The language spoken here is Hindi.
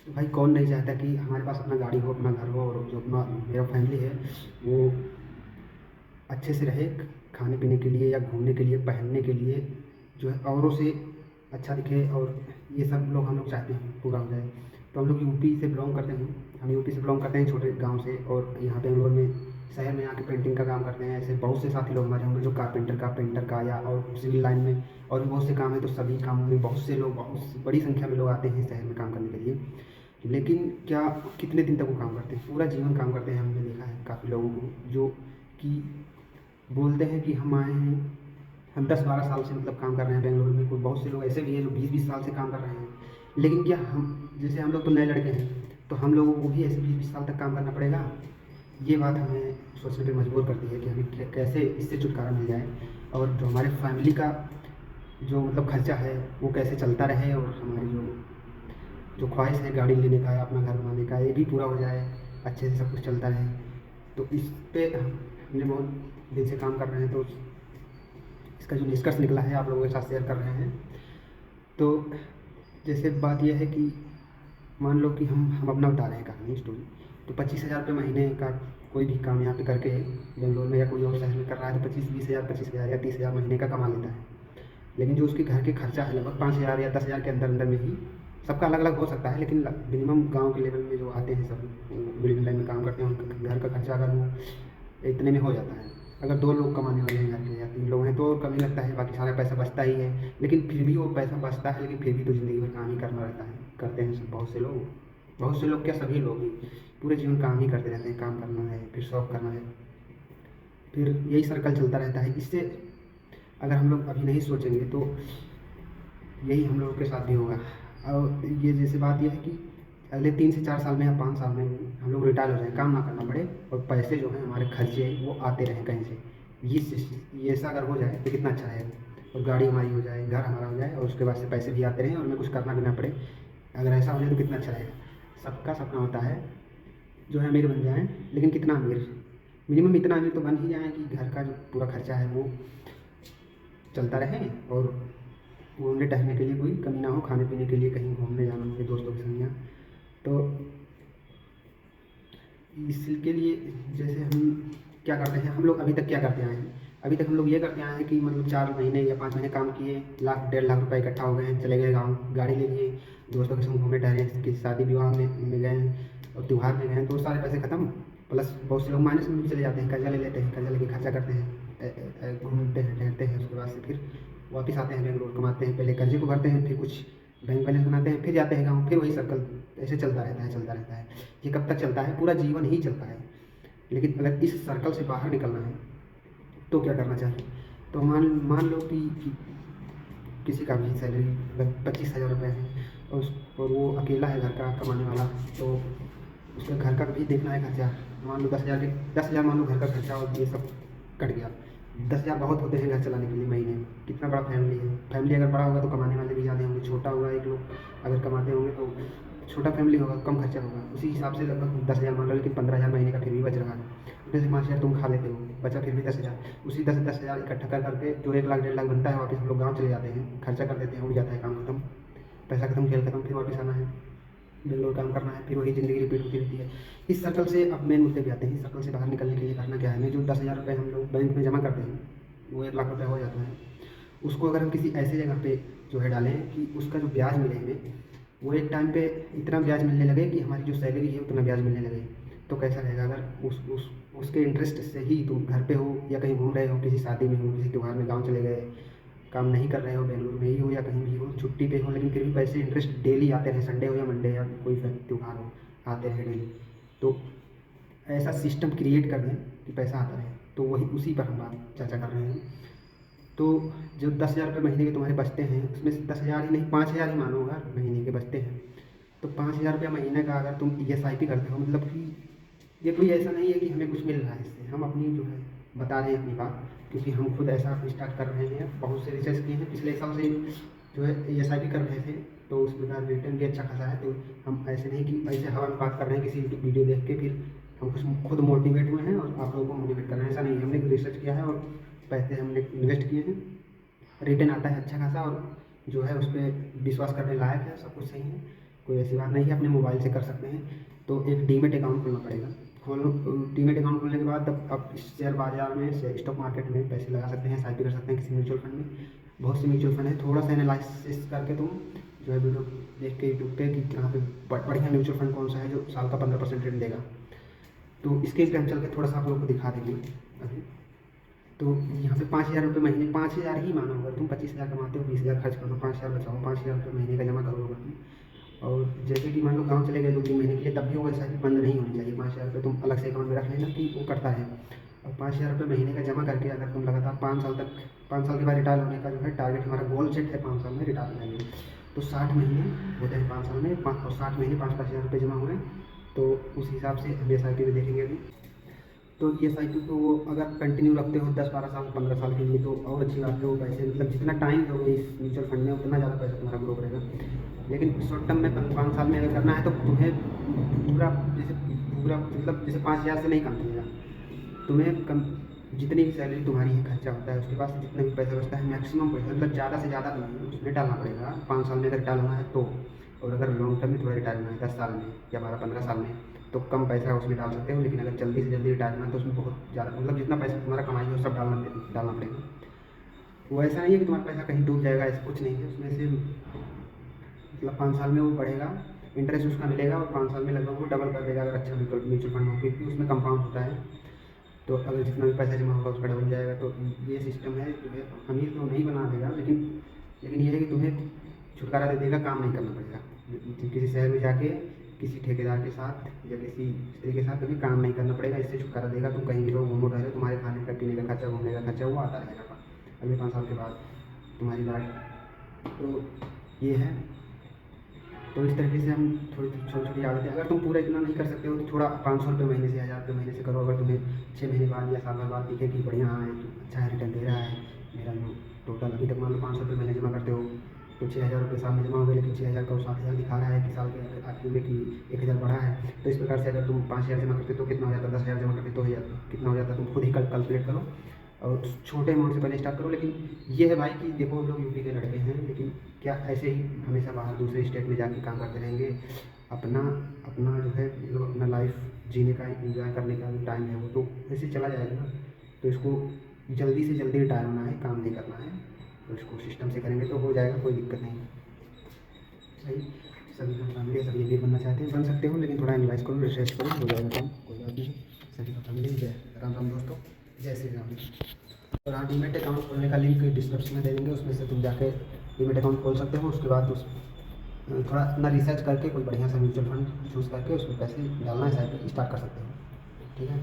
तो भाई कौन नहीं चाहता कि हमारे पास अपना गाड़ी हो, अपना घर हो और जो अपना मेरा फैमिली है वो अच्छे से रहे, खाने पीने के लिए या घूमने के लिए, पहनने के लिए, जो है औरों से अच्छा दिखे, और ये सब लोग हम लोग चाहते हैं पूरा हो जाए। तो हम लोग यूपी से बिलोंग करते हैं, हम यूपी से बिलोंग करते हैं, छोटे गांव से, और यहाँ बेंगलोर में शहर में आके पेंटिंग का काम करते हैं। ऐसे बहुत से साथी लोग हमारे होंगे जो कारपेंटर का, पेंटर का, या और सिविल लाइन में और भी बहुत से काम है। तो सभी कामों में बहुत से लोग, बहुत बड़ी संख्या में लोग आते हैं शहर में काम करने के लिए। लेकिन क्या कितने दिन तक वो काम करते हैं? पूरा जीवन काम करते हैं। हमने देखा है काफ़ी लोगों को जो कि बोलते हैं कि हम आए हैं, हम 10-12 साल से मतलब काम कर रहे हैं बेंगलुरु में। कोई बहुत से लोग ऐसे भी हैं जो 20-20 साल से काम कर रहे हैं। लेकिन क्या हम जैसे हम लोग तो नए लड़के हैं, तो हम लोगों को भी ऐसे 20-20 साल तक काम करना पड़ेगा? ये बात हमें सोचने पे मजबूर करती है कि हमें कैसे इससे छुटकारा मिल जाए, और जो हमारे फैमिली का जो मतलब खर्चा है वो कैसे चलता रहे, और हमारी जो जो ख्वाहिश है गाड़ी लेने का या अपना घर बनाने का, ये भी पूरा हो जाए, अच्छे से सब कुछ चलता रहे। तो इस पे हमने बहुत दिन से काम कर रहे हैं। तो इसका जो निष्कर्ष निकला है आप लोगों के साथ शेयर कर रहे हैं। तो जैसे बात यह है कि मान लो कि हम अपना बता रहे हैं कहानी, स्टोरी। तो 25,000 रुपये महीने का कोई भी काम यहाँ पे करके बेंगलोर में या कोई और शहर में कर रहा है, तो 25-20,000, 25,000 या 30,000 महीने का कमा लेता है। लेकिन जो उसके घर के खर्चा है लगभग 5,000 या 10,000 के अंदर अंदर में ही, सबका अलग अलग हो सकता है, लेकिन मिनिमम गांव के लेवल में जो आते हैं सब बिल्डिंग लाइन में काम करते हैं, उनका घर का खर्चा अगर वो इतने में हो जाता है। अगर 2 लोग कमाने वाले हैं घर के या 3 लोग हैं तो और कम ही लगता है, बाकी सारा पैसा बचता ही है। लेकिन फिर भी वो पैसा बचता है, लेकिन फिर भी तो ज़िंदगी भर काम ही करना रहता है, करते हैं सब बहुत से लोग। बहुत से लोग क्या, सभी लोग ही पूरे जीवन काम ही करते रहते हैं। काम करना है, फिर शौक करना है, फिर यही सर्कल चलता रहता है। इससे अगर हम लोग अभी नहीं सोचेंगे तो यही हम लोगों के साथ भी होगा। और ये जैसे बात ये है कि अगले 3 से 4 साल में या 5 साल में हम लोग रिटायर हो जाएँ, काम ना करना पड़े, और पैसे जो हैं हमारे खर्चे वो आते रहें कहीं से। ये ऐसा अगर हो जाए तो कितना अच्छा है। और गाड़ी हमारी हो जाए, घर हमारा हो जाए, और उसके बाद से पैसे भी आते रहें और हमें कुछ करना भी ना पड़े। अगर ऐसा हो जाए तो कितना अच्छा रहेगा। सबका सपना होता है जो है अमीर बन जाएँ, लेकिन कितना अमीर? मिनिमम इतना अमीर तो बन ही जाएँ कि घर का जो पूरा खर्चा है वो चलता रहे, और घूमने टहलने के लिए कोई कमी ना हो, खाने पीने के लिए कहीं घूमने जाना हो दोस्तों के संग। तो इसके लिए जैसे हम क्या करते हैं, हम लोग अभी तक क्या करते आए हैं? अभी तक हम लोग ये करते आए हैं कि मतलब 4 महीने या 5 महीने काम किए, लाख 1.5 लाख रुपए इकट्ठा हो गए हैं, चले गए गाँव, गाड़ी ले लिए, दोस्तों के संग घूमने टहले, किसी शादी विवाह में गए हैं और त्यौहार में गए हैं, तो सारे पैसे खत्म। प्लस बहुत से लोग माइनस में भी चले जाते हैं, कर्जा ले लेते हैं, कर्जा लेके खर्चा करते हैं, घूमते हैं टहलते हैं, उसके बाद से फिर वापस आते हैं बेंगलोर, कमाते हैं, पहले कर्जे को भरते हैं, फिर कुछ बैंक बैलेंस बनाते हैं, फिर जाते हैं गाँव, फिर वही सर्कल ऐसे चलता रहता है, चलता रहता है। ये कब तक चलता है? पूरा जीवन ही चलता है। लेकिन अगर इस सर्कल से बाहर निकलना है तो क्या करना चाहिए? तो मान मान लो कि किसी का भी सैलरी 25,000 रुपये है, और वो अकेला है घर का कमाने वाला, तो उसके घर का भी देखना है खर्चा। मान लो 10,000 मान लो घर का खर्चा, और ये सब कट गया। 10,000 बहुत होते हैं घर चलाने के लिए महीने में। कितना बड़ा फैमिली है, फैमिली अगर बड़ा होगा तो कमाने वाले भी ज़्यादा होंगे, छोटा होगा एक लोग अगर कमाते होंगे तो छोटा फैमिली होगा, कम खर्चा होगा। उसी हिसाब से लगभग 10,000 मान लो, लेकिन 15,000 महीने का फिर भी बच रहा है। उसमें से 5,000 तुम खा लेते हो, बचा फिर भी 10,000। उसी 10,000 इकट्ठा कर करके जो 1 लाख 1.5 लाख बनता है, वापस हम लोग गाँव चले जाते हैं, खर्चा कर देते हैं, उड़ जाता है, काम खत्म, पैसा खत्म, खेल खत्म, फिर वापस आना है, बेंगलोर काम करना है, फिर वही ज़िंदगी रिपीट होती रहती है। इस सर्कल से अब मेन मुद्दे पे आते हैं। इस सर्कल से बाहर निकलने के लिए करना क्या है? हमें जो 10,000 रुपये हम लोग बैंक में जमा करते हैं, वो 1 लाख रुपये हो जाता है। उसको अगर हम किसी ऐसी जगह पे जो है डालें कि उसका जो ब्याज मिले हमें, वो एक टाइम पे इतना ब्याज मिलने लगे कि हमारी जो सैलरी है उतना ब्याज मिलने लगे, तो कैसा रहेगा? अगर उसके इंटरेस्ट से ही तुम घर पे हो या कहीं घूम रहे हो, किसी शादी में हो, किसी त्यौहार में गाँव चले गए, काम नहीं कर रहे हो, बेंगलुरु में ही हो या कहीं भी हो, छुट्टी पे हो, लेकिन फिर भी पैसे इंटरेस्ट डेली आते रहे, संडे हो या मंडे या कोई त्यौहार हो, आते रहे डेली। तो ऐसा सिस्टम क्रिएट कर दें कि पैसा आता रहे। तो वही उसी पर हम बात चर्चा कर रहे हैं। तो जो 10,000 रुपये महीने के तुम्हारे बचते हैं, उसमें से 10,000 ही नहीं, 5,000 ही मानो अगर महीने के बचते हैं, तो 5,000 रुपया महीने का अगर तुम ESIP करते हो, मतलब कि ये कोई ऐसा नहीं है कि हमें कुछ मिल रहा है इससे, हम अपनी जो है बता रहे हैं अपनी बात, क्योंकि हम खुद ऐसा स्टार्ट कर रहे हैं, बहुत से रिसर्च किए हैं, पिछले साल से जो है ESIP कर रहे थे, तो उसमें का रिटर्न भी अच्छा खासा है। तो हम ऐसे नहीं कि ऐसे हवा में बात कर रहे हैं किसी यूट्यूब वीडियो देख के, फिर हम कुछ खुद मोटिवेट हुए हैं और आप लोगों को मोटिवेट कर रहे हैं, ऐसा नहीं है। हमने रिसर्च किया है और पैसे हमने इन्वेस्ट किए हैं, रिटर्न आता है अच्छा खासा, और जो है उस पर विश्वास करने लायक है, सब कुछ सही है। कोई ऐसी बात नहीं है, अपने मोबाइल से कर सकते हैं। तो एक डीमैट अकाउंट खोलना पड़ेगा। डीमैट अकाउंट खोलने के बाद अब आप शेयर बाज़ार में, स्टॉक मार्केट में पैसे लगा सकते हैं, एसआईपी कर सकते हैं किसी म्यूचुअल फंड में। बहुत से म्यूचुअल फंड है, थोड़ा सा एनालिसिस करके तुम जो है वीडियो देख के यूट्यूब पे कि कहाँ पे बढ़िया म्यूचुअल फंड कौन सा है जो साल का 15% रिटर्न देगा। तो इसके भी हम चल के थोड़ा सा आप लोग को दिखा देंगे अभी। तो यहाँ पे 5,000 रुपये महीने, 5,000 ही मानो, अगर तुम 25,000 कमाते हो, 20,000 खर्च करो, 5,000 बचाओ, 5,000 रुपये महीने का जमा करो अगर तुम। और जैसे कि मान लो गाँव चले गए 2-3 महीने के लिए, तब भी वो ऐसा भी बंद नहीं होनी चाहिए। 5,000 रुपये तुम अलग से अकाउंट में रख लेना कि वो करता है। और 5,000 रुपये महीने का जमा करके अगर तुम लगातार 5 साल तक, 5 साल के बाद रिटायर होने का जो है टारगेट, हमारा गोल सेट है 5 साल में रिटायर हो जाएंगे। तो 60 महीने होते हैं 5 साल में, और 60 महीने 5-5 हज़ार रुपये जमा हुए। तो उस हिसाब से हम एसआईपी में देखेंगे अभी। तो एसआईपी को वो अगर कंटिन्यू रखते हो 10-12 साल 15 साल के लिए, तो और अच्छी बात है। वो पैसे मतलब जितना टाइम दोगे इस म्यूचुअल फंड में, उतना ज़्यादा पैसा तुम्हारा ग्रो करेगा। लेकिन शॉर्ट टर्म में 5 साल में अगर करना है तो तुम्हें पूरा मतलब जैसे 5,000 से नहीं कम मिलेगा तुम्हें। कम जितनी भी सैलरी तुम्हारी है, खर्चा होता है, उसके पास से जितना भी पैसा बचता है, मैक्सिमम पैसा मतलब ज़्यादा से ज़्यादा तुम्हें उसमें डालना पड़ेगा 5 साल में अगर रिटायर होना है तो। और अगर लॉन्ग टर्म में तुम्हें रिटायर होना है 10 साल में या 12-15 साल में, तो कम पैसा उसमें डाल सकते हो। लेकिन अगर जल्दी से जल्दी रिटायर होना है तो उसमें बहुत ज़्यादा, मतलब जितना पैसा तुम्हारा कमाई हो सब डालना पड़ेगा। वो ऐसा नहीं है कि तुम्हारा पैसा कहीं डूब जाएगा, ऐसा कुछ नहीं है। उसमें से मतलब 5 साल में वो बढ़ेगा, इंटरेस्ट उसका मिलेगा, और 5 साल में लगभग वो डबल कर देगा अगर अच्छा म्यूचुअल फंड हो, क्योंकि उसमें कंपाउंड होता है। तो अगर जितना भी पैसा जमा होगा उसका डबल जाएगा। तो ये सिस्टम है जो है, अमीर तो नहीं बना देगा, लेकिन ये है कि तुम्हें छुटकारा दे देगा, काम नहीं करना पड़ेगा। किसी शहर में जाके किसी ठेकेदार के साथ या किसी स्त्री के साथ कभी काम नहीं करना पड़ेगा, इससे छुटकारा देगा। तुम कहीं भी रहो, घूमो टहलो, तुम्हारे खाने का पीने का खर्चा, घूमने का खर्चा वो आता रहेगा अगले 5 साल के बाद तुम्हारी लाइफ। तो ये है। तो इस तरीके से हम थोड़ी छोटी-छोटी आदतें, अगर तुम पूरा इतना नहीं कर सकते हो तो थोड़ा 500 रुपये महीने से, 1,000 रुपये महीने से करो। अगर तुम्हें 6 महीने बाद या साल भर बाद दिखे कि बढ़िया हाँ अच्छा है, रिटर्न दे रहा है मेरा जो टोटल अभी तक मान लो 500 रुपये महीने जमा करते हो, तो 6,000 रुपये साल में जमा हो गए, लेकिन 6,000 का वो 7,000 दिखा रहा है कि साल के आखिर में कि 1,000 बढ़ा है। तो इस प्रकार से अगर तुम 5,000 जमा करते तो कितना हो जाता, 10,000 जमा करते तो कितना हो जाता, तुम खुद ही कैलकुलेट करो। और छोटे अमाउंट से पहले स्टार्ट करो। लेकिन ये है भाई कि देखो हम लोग यूपी के लड़के हैं, लेकिन क्या ऐसे ही हमेशा बाहर दूसरे स्टेट में जाके काम करते रहेंगे? अपना अपना जो है मतलब अपना लाइफ जीने का, एंजॉय करने का जो टाइम है वो तो ऐसे चला जाएगा ना। तो इसको जल्दी से जल्दी रिटायर होना है, काम नहीं करना है। तो इसको सिस्टम से करेंगे तो हो जाएगा, कोई दिक्कत नहीं है भाई। सभी का फैमिली, सभी ये बनना चाहते हैं बन सकते हो, लेकिन थोड़ा एनालाइज करो, रिसर्च करो, हो जाएगा काम, कोई बात नहीं। सभी का फैमिली, जय राम राम दोस्तों, जय श्री राम। और हाँ, डीमैट अकाउंट खोलने का लिंक डिस्क्रिप्शन में दे देंगे, उसमें से तुम जाके डीमैट अकाउंट खोल सकते हो। उसके बाद उस थोड़ा अपना रिसर्च करके कोई बढ़िया सा म्यूचुअल फंड चूज़ करके उसमें पैसे डालना है, स्टार्ट कर सकते हो। ठीक है।